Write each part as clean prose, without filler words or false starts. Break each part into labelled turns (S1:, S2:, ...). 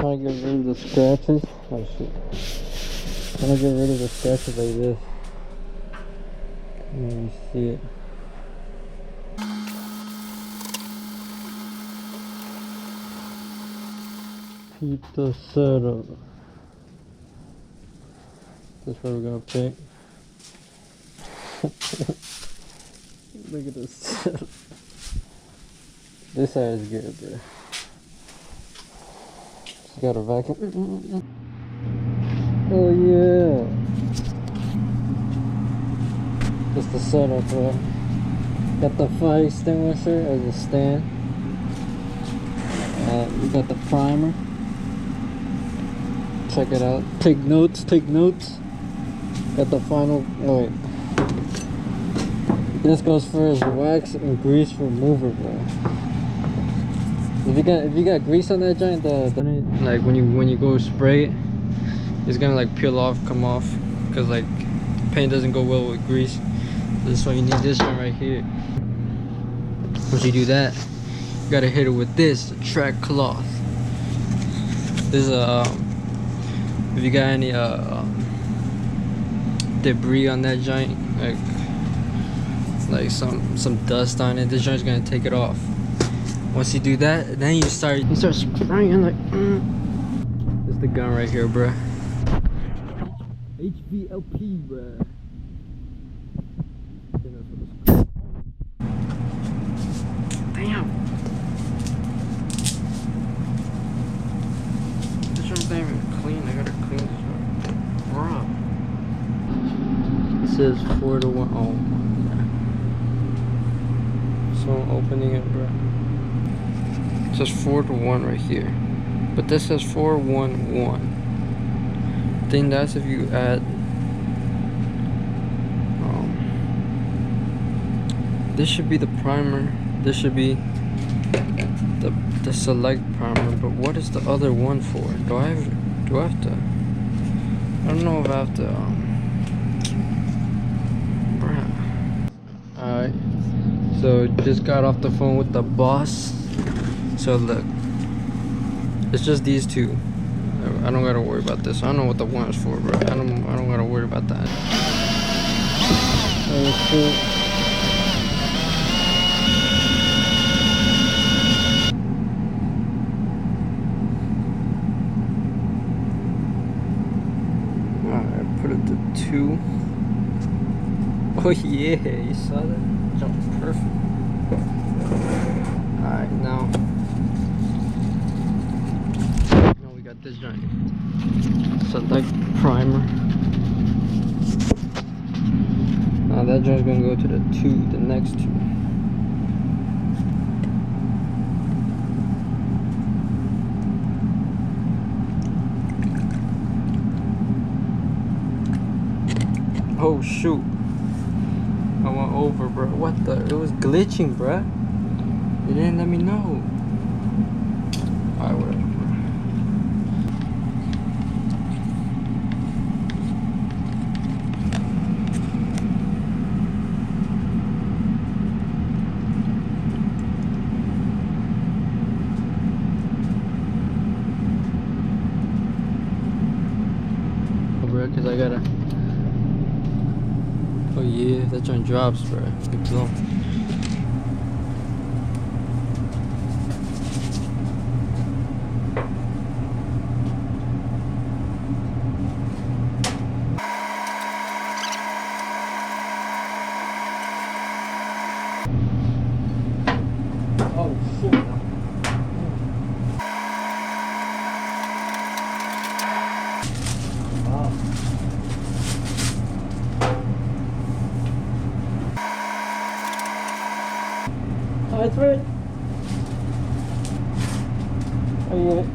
S1: trying to get rid of the scratches. Oh shit. I'm gonna get rid of the scratches like this. Let me see it. Pizza setup. That's what we're gonna pick. Look at this setup. This side is good, bro. Just got a vacuum. Oh yeah. That's the setup, bro. Got the fire extinguisher as a stand. We got the primer. Check it out. Take notes, take notes. Got the final, oh wait. This goes first, wax and grease remover, bro. If you got grease on that joint, like when you go spray it, it's gonna like peel off, come off, cause like paint doesn't go well with grease. This is why you need this one right here. Once you do that, you gotta hit it with this track cloth. This is if you got any debris on that joint, like some dust on it, this joint's gonna take it off. Once you do that, then you start spraying like this is the gun right here, bruh. HVLP, bruh. Damn. This joint's not even clean. I gotta clean this joint. Bruh. It says 4 to 1. Oh my god. So I'm opening it, bro. It says 4 to 1 right here. But this says 411. I think that's if you add. This should be the primer. This should be the select primer. But what is the other one for? Do I have to? I don't know if I have to. Alright, so just got off the phone with the boss. So look, it's just these two. I don't gotta worry about this. I don't know what the one is for, bro. I don't gotta worry about that. Alright, put it to 2. Oh yeah, you saw that? Jumped perfect. Alright, now we got this joint. Select primer. Now that joint's gonna go to the next 2. Oh shoot. I went over, bro. What the? It was glitching, bro. You didn't let me know. Alright, whatever, bro. Cause I gotta. Oh yeah, that joint drops, bro. Good blow. Oh shit. Oh, it's red. Oh, you get it?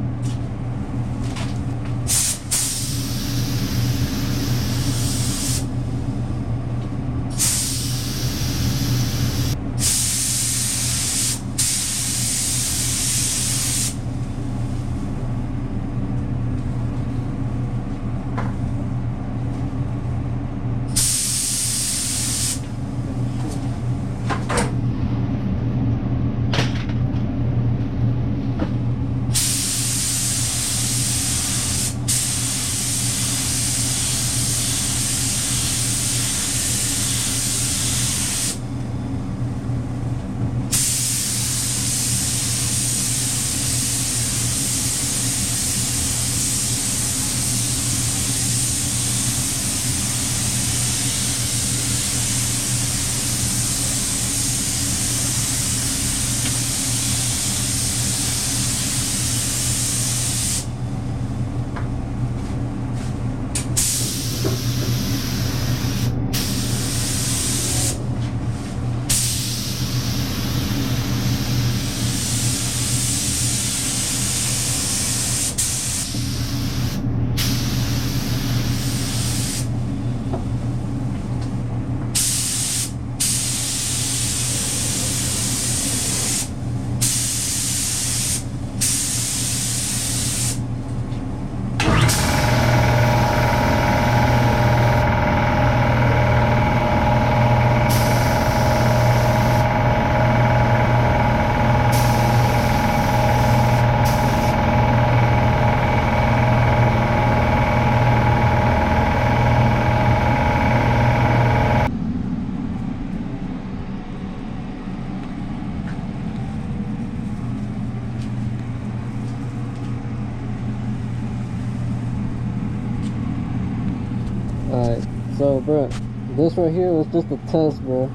S1: So, bro, this right here was just a test, bro.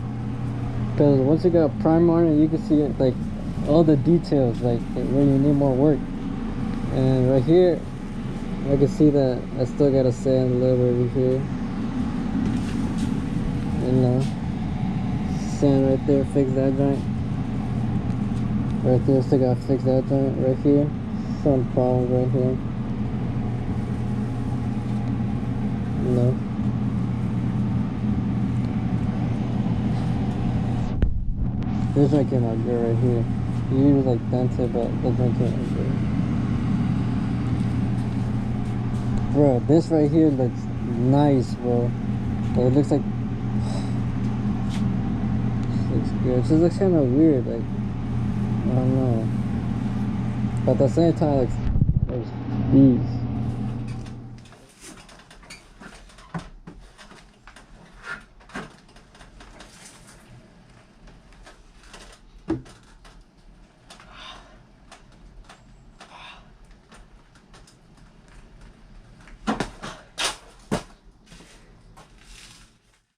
S1: Because once you got primer on it, you can see it, like all the details, like where you need more work. And right here, I can see that I still gotta sand a little bit over here. You know, sand right there, fix that joint. Right there, still gotta fix that joint. Right here, some problems right here. You know. This joint came out good right here. You was like dented, but this joint came out good. Bro, this right here looks nice, bro. But it looks like looks good. It just looks kind of weird, like I don't know. But at the same time, like bees.